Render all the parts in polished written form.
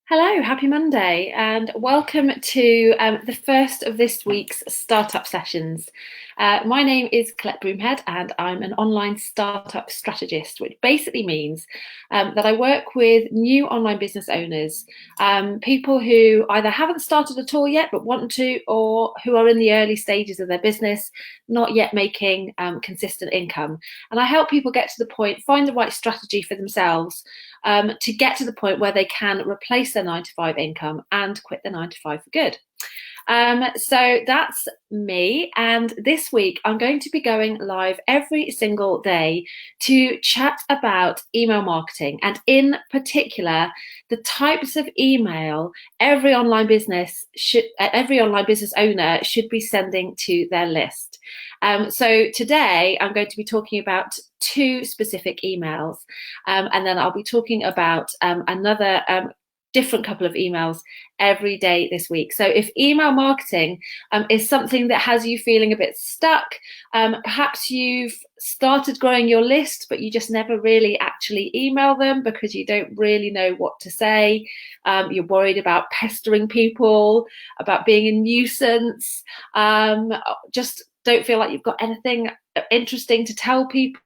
Hello, happy Monday, and welcome to the first of this week's startup sessions. My name is Colette Broomhead, and I'm an online startup strategist, which basically means that I work with new online business owners, people who either haven't started at all yet but want to, or who are in the early stages of their business, not yet making consistent income. And I help people get to the point, find the right strategy for themselves to get to the point where they can replace their 9 to 5 income and quit the 9 to 5 for good. So that's me. And this week, I'm going to be going live every single day to chat about email marketing, and in particular, the types of email every online business owner should be sending to their list. So today, I'm going to be talking about two specific emails, and then I'll be talking about another different couple of emails every day this week. So if email marketing is something that has you feeling a bit stuck, perhaps you've started growing your list, but you just never really actually email them because you don't really know what to say. You're worried about pestering people, about being a nuisance, just don't feel like you've got anything interesting to tell people.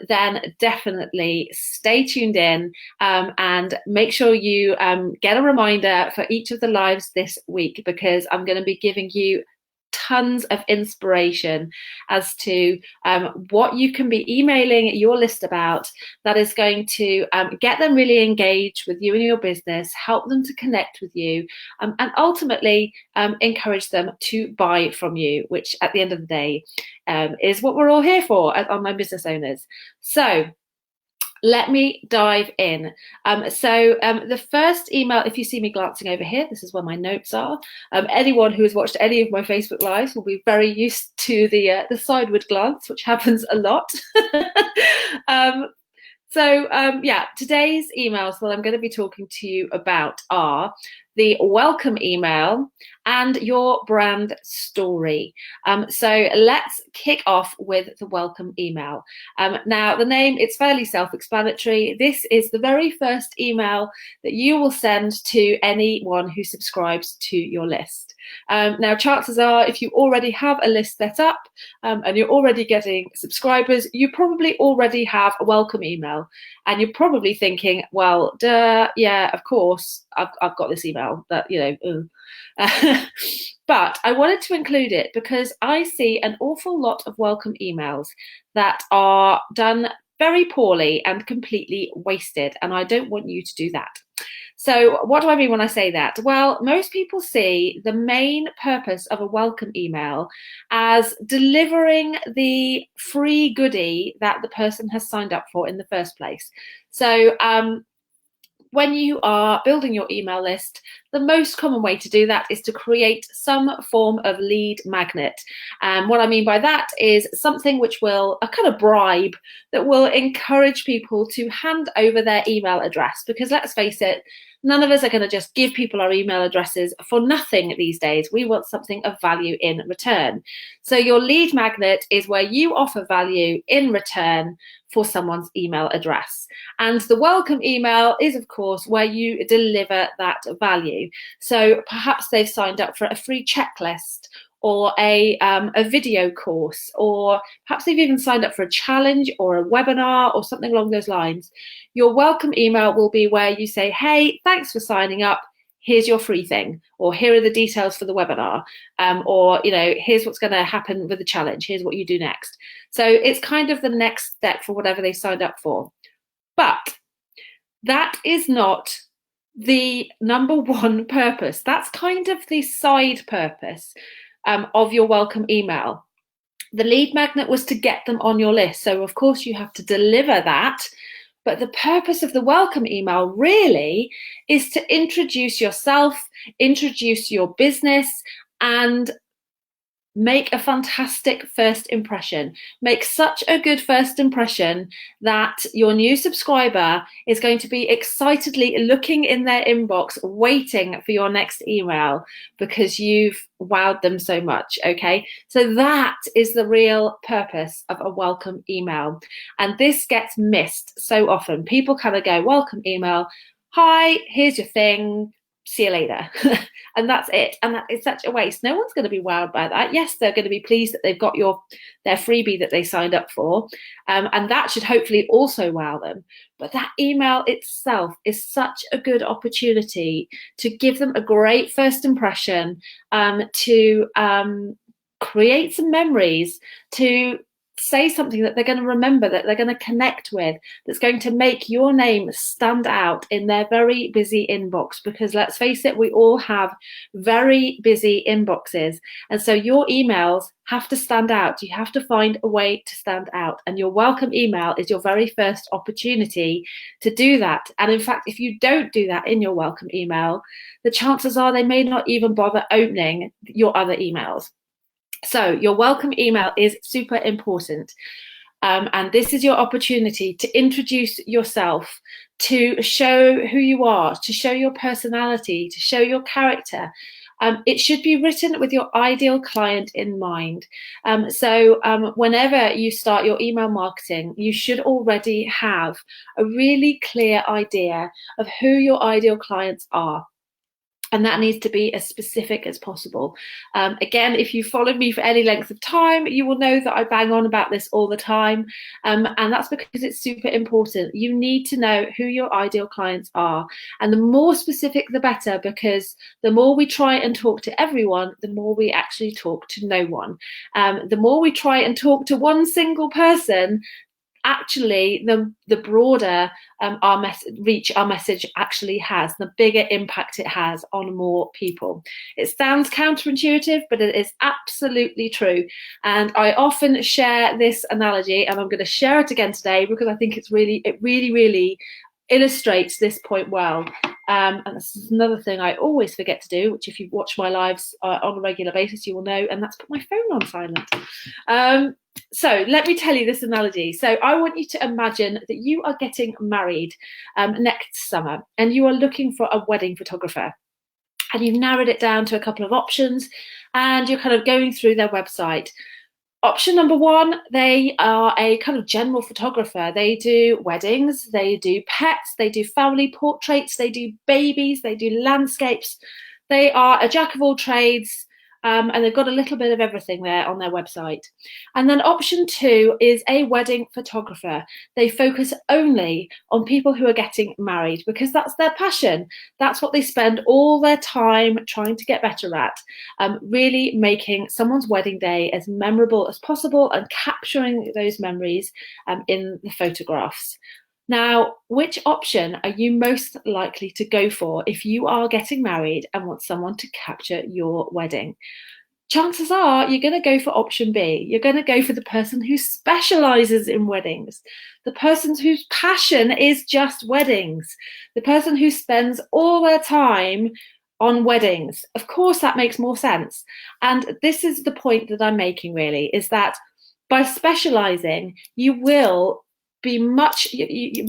Then definitely stay tuned in and make sure you get a reminder for each of the lives this week, because I'm going to be giving you tons of inspiration as to what you can be emailing your list about that is going to get them really engaged with you and your business, help them to connect with you, and ultimately encourage them to buy from you, which at the end of the day is what we're all here for as online business owners. So let me dive in. The first email, if you see me glancing over here, this is where my notes are. Anyone who has watched any of my Facebook Lives will be very used to the sideward glance, which happens a lot. Today's emails that I'm going to be talking to you about are the welcome email and your brand story. So let's kick off with the welcome email. Now, the name, it's fairly self-explanatory. This is the very first email that you will send to anyone who subscribes to your list. Now, chances are, if you already have a list set up and you're already getting subscribers, you probably already have a welcome email. And you're probably thinking, well, duh, yeah, of course, I've got this email that, but I wanted to include it because I see an awful lot of welcome emails that are done very poorly and completely wasted. And I don't want you to do that. So what do I mean when I say that? Well, most people see the main purpose of a welcome email as delivering the free goodie that the person has signed up for in the first place. So when you are building your email list, the most common way to do that is to create some form of lead magnet. And what I mean by that is something which will, a kind of bribe that will encourage people to hand over their email address. Because let's face it, none of us are going to just give people our email addresses for nothing these days. We want something of value in return. So your lead magnet is where you offer value in return for someone's email address. And the welcome email is, of course, where you deliver that value. So perhaps they've signed up for a free checklist or a video course, or perhaps they've even signed up for a challenge or a webinar or something along those lines. Your welcome email will be where you say, hey, thanks for signing up. Here's your free thing, or here are the details for the webinar, or here's what's going to happen with the challenge. Here's what you do next. So it's kind of the next step for whatever they signed up for. But that is not the number one purpose. That's kind of the side purpose of your welcome email. The lead magnet was to get them on your list. So of course you have to deliver that. But the purpose of the welcome email really is to introduce yourself, introduce your business, and make a fantastic first impression. Make such a good first impression that your new subscriber is going to be excitedly looking in their inbox, waiting for your next email because you've wowed them so much, okay? So that is the real purpose of a welcome email. And this gets missed so often. People kind of go, welcome email, hi, here's your thing, see you later. And that's it. And that is such a waste. No one's going to be wowed by that. Yes, they're going to be pleased that they've got their freebie that they signed up for. And that should hopefully also wow them. But that email itself is such a good opportunity to give them a great first impression, to create some memories, to say something that they're going to remember, that they're going to connect with, that's going to make your name stand out in their very busy inbox. Because let's face it, we all have very busy inboxes. And so your emails have to stand out. You have to find a way to stand out. And your welcome email is your very first opportunity to do that. And in fact, if you don't do that in your welcome email, the chances are they may not even bother opening your other emails. So your welcome email is super important. And this is your opportunity to introduce yourself, to show who you are, to show your personality, to show your character. It should be written with your ideal client in mind. So whenever you start your email marketing, you should already have a really clear idea of who your ideal clients are. And that needs to be as specific as possible. Again, if you followed me for any length of time, you will know that I bang on about this all the time. And that's because it's super important. You need to know who your ideal clients are. And the more specific, the better, because the more we try and talk to everyone, the more we actually talk to no one. The more we try and talk to one single person, actually the broader our message actually has, the bigger impact it has on more people. It sounds counterintuitive, but it is absolutely true. And I often share this analogy, and I'm going to share it again today because I think it really illustrates this point well. And this is another thing I always forget to do, which if you watch my lives on a regular basis, you will know, and that's put my phone on silent. So let me tell you this analogy. So I want you to imagine that you are getting married next summer, and you are looking for a wedding photographer. And you've narrowed it down to a couple of options, and you're kind of going through their website. Option number one, they are a kind of general photographer. They do weddings, they do pets, they do family portraits, they do babies, they do landscapes. They are a jack of all trades, and they've got a little bit of everything there on their website. And then option two is a wedding photographer. They focus only on people who are getting married because that's their passion. That's what they spend all their time trying to get better at, really making someone's wedding day as memorable as possible and capturing those memories in the photographs. Now, which option are you most likely to go for if you are getting married and want someone to capture your wedding? Chances are you're going to go for option B. You're going to go for the person who specializes in weddings, the person whose passion is just weddings, the person who spends all their time on weddings. Of course, that makes more sense. And this is the point that I'm making, really, is that by specializing, you will be much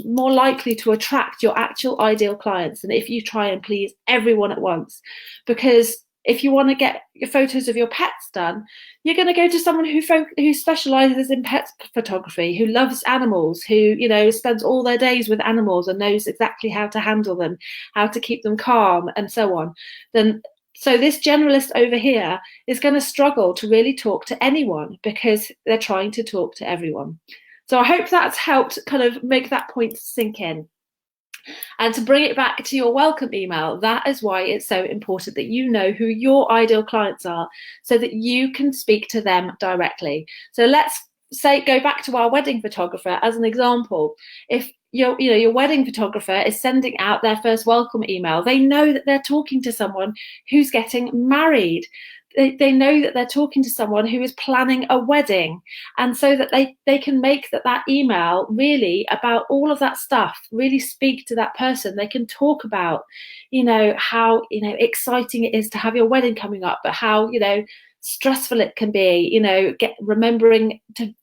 more likely to attract your actual ideal clients than if you try and please everyone at once. Because if you want to get your photos of your pets done, you're going to go to someone who specializes in pet photography, who loves animals, who spends all their days with animals and knows exactly how to handle them, how to keep them calm, and so on. So this generalist over here is going to struggle to really talk to anyone because they're trying to talk to everyone. So I hope that's helped kind of make that point sink in. And to bring it back to your welcome email, that is why it's so important that you know who your ideal clients are so that you can speak to them directly. So let's go back to our wedding photographer as an example. If your wedding photographer is sending out their first welcome email, they know that they're talking to someone who's getting married. They know that they're talking to someone who is planning a wedding, and so that they can make that email really about all of that stuff, really speak to that person. They can talk about, how, exciting it is to have your wedding coming up, but how, stressful it can be, remembering to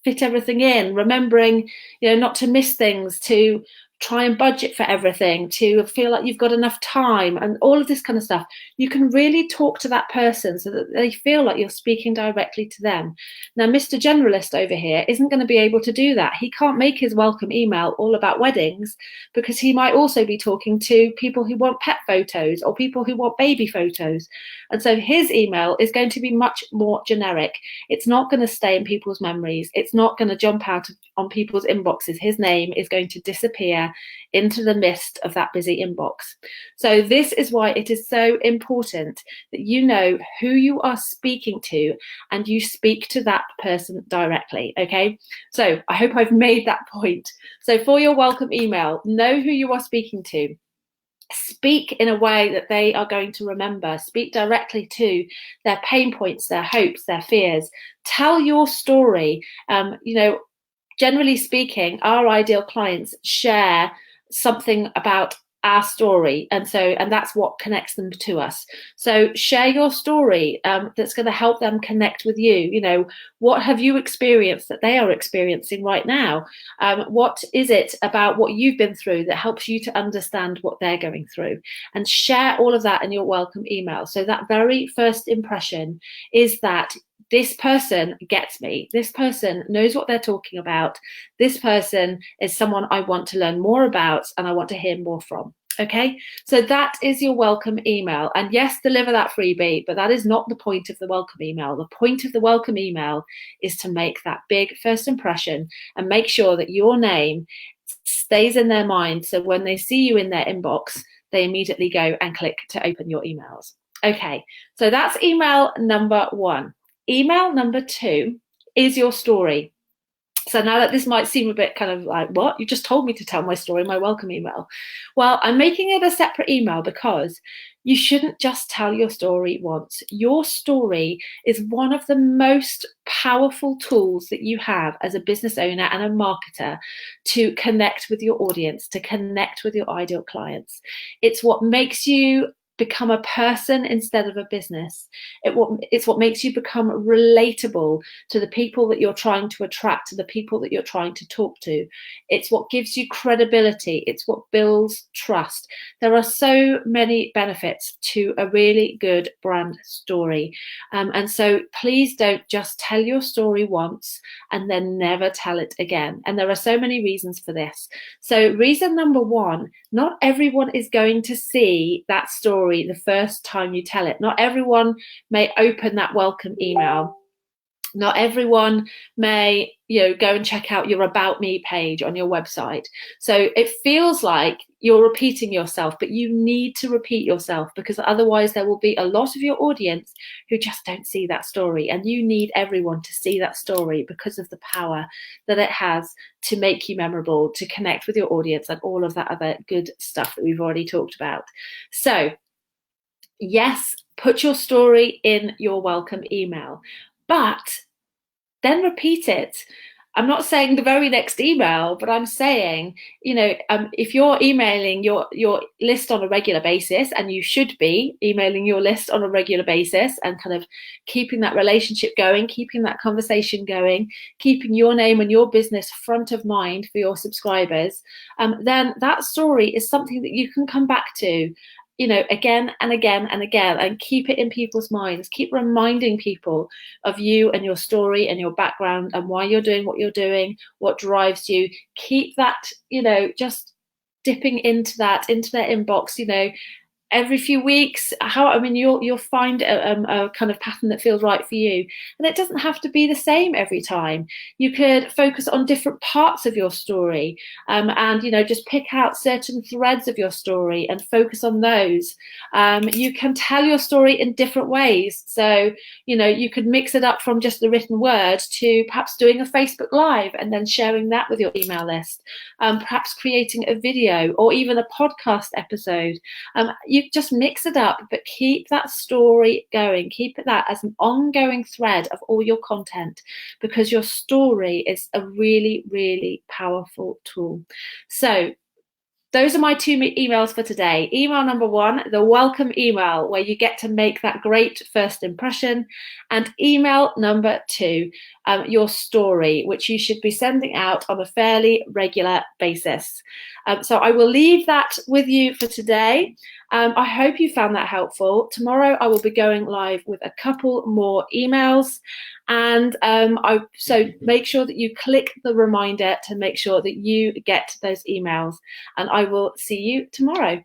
fit everything in, remembering, not to miss things, to try and budget for everything, to feel like you've got enough time and all of this kind of stuff. You can really talk to that person so that they feel like you're speaking directly to them. Now, Mr. Generalist over here isn't going to be able to do that. He can't make his welcome email all about weddings, because he might also be talking to people who want pet photos or people who want baby photos. And so his email is going to be much more generic. It's not going to stay in people's memories. It's not going to jump out on people's inboxes. His name is going to disappear into the mist of that busy inbox. So this is why it is so important that you know who you are speaking to and you speak to that person directly. Okay, so I hope I've made that point. So for your welcome email, know who you are speaking to. Speak in a way that they are going to remember. Speak directly to their pain points, their hopes, their fears. Tell your story. Generally speaking, our ideal clients share something about our story, and that's what connects them to us. So share your story that's going to help them connect with you. What have you experienced that they are experiencing right now? What is it about what you've been through that helps you to understand what they're going through? And share all of that in your welcome email. So that very first impression is that this person gets me. This person knows what they're talking about. This person is someone I want to learn more about and I want to hear more from. Okay, so that is your welcome email. And yes, deliver that freebie, but that is not the point of the welcome email. The point of the welcome email is to make that big first impression and make sure that your name stays in their mind. So when they see you in their inbox, they immediately go and click to open your emails. Okay, so that's email number one. Email number two is your story. So now that this might seem a bit kind of like, what? You just told me to tell my story in my welcome email. Well, I'm making it a separate email because you shouldn't just tell your story once. Your story is one of the most powerful tools that you have as a business owner and a marketer to connect with your audience, to connect with your ideal clients. It's what makes you become a person instead of a business. It's what makes you become relatable to the people that you're trying to attract, to the people that you're trying to talk to. It's what gives you credibility. It's what builds trust. There are so many benefits to a really good brand story. And so please don't just tell your story once and then never tell it again. And there are so many reasons for this. So reason number one, not everyone is going to see that story the first time you tell it. Not everyone may open that welcome email. Not everyone may, go and check out your About Me page on your website. So it feels like you're repeating yourself, but you need to repeat yourself because otherwise there will be a lot of your audience who just don't see that story. And you need everyone to see that story because of the power that it has to make you memorable, to connect with your audience and all of that other good stuff that we've already talked about. So yes, put your story in your welcome email, but then repeat it. I'm not saying the very next email, but I'm saying, if you're emailing your list on a regular basis, and you should be emailing your list on a regular basis and kind of keeping that relationship going, keeping that conversation going, keeping your name and your business front of mind for your subscribers, then that story is something that you can come back to again and again and again, and keep it in people's minds. Keep reminding people of you and your story and your background and why you're doing what you're doing, what drives you. Keep that, just dipping into their inbox, every few weeks. You'll find a kind of pattern that feels right for you, and it doesn't have to be the same every time. You could focus on different parts of your story, and just pick out certain threads of your story and focus on those. You can tell your story in different ways, so you could mix it up from just the written word to perhaps doing a Facebook Live and then sharing that with your email list, perhaps creating a video or even a podcast episode. You just mix it up, but keep that story going. Keep that as an ongoing thread of all your content, because your story is a really, really powerful tool. So those are my two emails for today. Email number one, the welcome email, where you get to make that great first impression. And email number two, your story, which you should be sending out on a fairly regular basis. So I will leave that with you for today. I hope you found that helpful. Tomorrow I will be going live with a couple more emails, and so make sure that you click the reminder to make sure that you get those emails, and I will see you tomorrow.